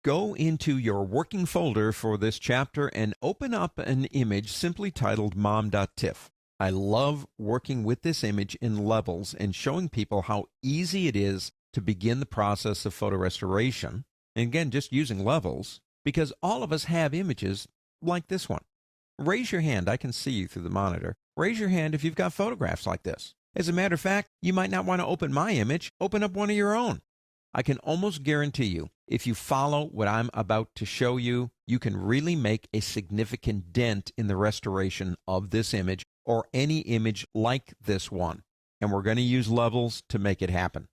Go into your working folder for this chapter and open up an image simply titled mom.tiff. I love working with this image in levels and showing people how easy it is to begin the process of photo restoration. And again, just using levels, because all of us have images like this one. Raise your hand. I can see you through the monitor. Raise your hand if you've got photographs like this. As a matter of fact, you might not want to open my image. Open up one of your own. I can almost guarantee you, if you follow what I'm about to show you, you can really make a significant dent in the restoration of this image or any image like this one. And we're going to use levels to make it happen.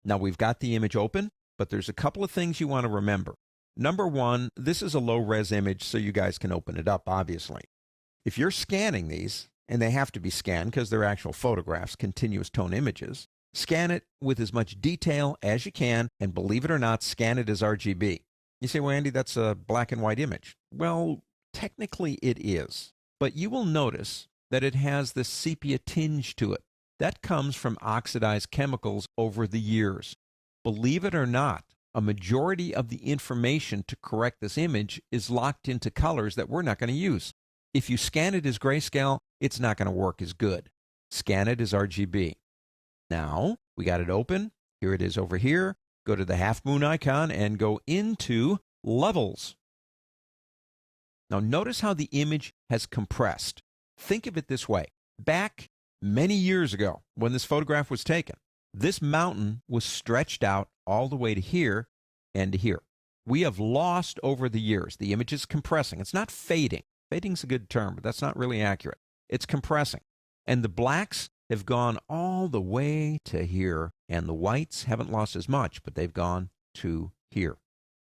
Now, we've got the image open, but there's a couple of things you want to remember. Number one, this is a low-res image, so you guys can open it up, obviously. If you're scanning these, and they have to be scanned because they're actual photographs, continuous tone images, scan it with as much detail as you can, and believe it or not, scan it as RGB. You say, well, Andy, that's a black and white image. Well, technically it is, but you will notice that it has this sepia tinge to it. That comes from oxidized chemicals over the years. Believe it or not, a majority of the information to correct this image is locked into colors that we're not going to use. If you scan it as grayscale, it's not going to work as good. Scan it as RGB. Now, we got it open. Here it is over here. Go to the half moon icon and go into levels. Now, notice how the image has compressed. Think of it this way. Back many years ago, when this photograph was taken, this mountain was stretched out all the way to here and to here. We have lost over the years. The image is compressing. It's not fading. Fading's a good term, but that's not really accurate. It's compressing. And the blacks have gone all the way to here, and the whites haven't lost as much, but they've gone to here.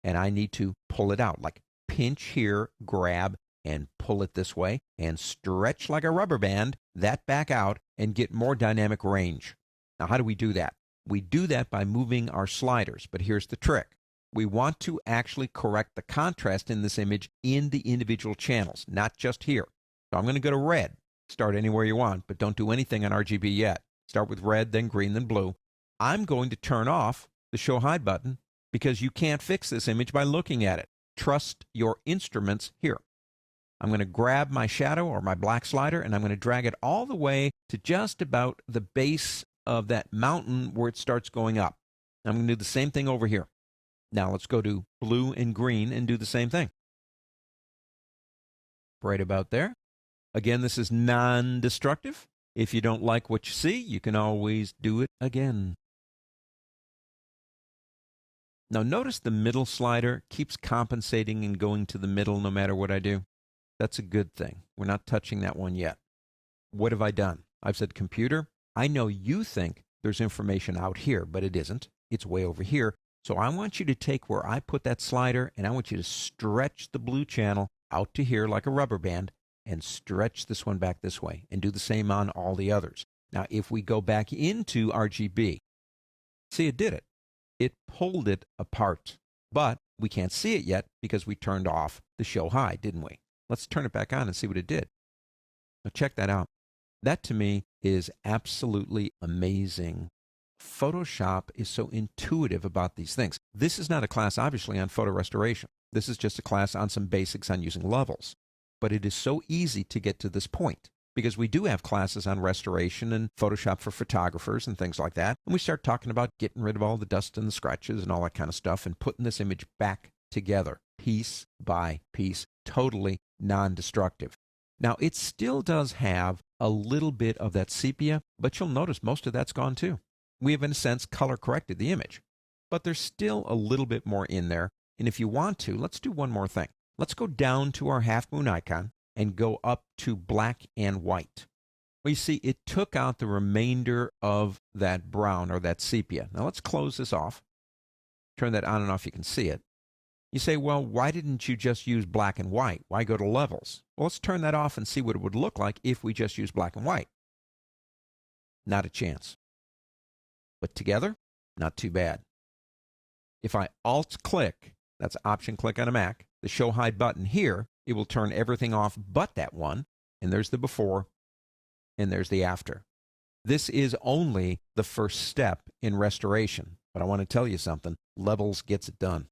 And I need to pull it out, like pinch here, grab, and pull it this way, and stretch like a rubber band that back out and get more dynamic range. Now, how do we do that? We do that by moving our sliders, but here's the trick. We want to actually correct the contrast in this image in the individual channels, not just here. So I'm going to go to red. Start anywhere you want, but don't do anything on RGB yet. Start with red, then green, then blue. I'm going to turn off the Show Hide button because you can't fix this image by looking at it. Trust your instruments here. I'm going to grab my shadow or my black slider, and I'm going to drag it all the way to just about the base of that mountain where it starts going up. I'm going to do the same thing over here. Now let's go to blue and green and do the same thing. Right about there. Again, this is non-destructive. If you don't like what you see, you can always do it again. Now notice the middle slider keeps compensating and going to the middle no matter what I do. That's a good thing. We're not touching that one yet. What have I done? I've said, computer, I know you think there's information out here, but it isn't. It's way over here. So I want you to take where I put that slider, and I want you to stretch the blue channel out to here like a rubber band and stretch this one back this way, and do the same on all the others. Now, if we go back into RGB, see, it did it. It pulled it apart, but we can't see it yet because we turned off the Show Hide, didn't we? Let's turn it back on and see what it did. Now, check that out. That, to me, is absolutely amazing. Photoshop is so intuitive about these things. This is not a class, obviously, on photo restoration. This is just a class on some basics on using levels. But it is so easy to get to this point because we do have classes on restoration and Photoshop for photographers and things like that. And we start talking about getting rid of all the dust and the scratches and all that kind of stuff and putting this image back together, piece by piece, totally non-destructive. Now, it still does have a little bit of that sepia, but you'll notice most of that's gone too. We have, in a sense, color corrected the image, but there's still a little bit more in there. And if you want to, let's do one more thing. Let's go down to our half moon icon and go up to black and white. Well, you see, it took out the remainder of that brown or that sepia. Now let's close this off. Turn that on and off, you can see it. You say, well, why didn't you just use black and white? Why go to levels? Well, let's turn that off and see what it would look like if we just use black and white. Not a chance. But together, not too bad. If I Alt-click, that's Option-click on a Mac, the Show Hide button here, it will turn everything off but that one, and there's the before, and there's the after. This is only the first step in restoration, but I want to tell you something. Levels gets it done.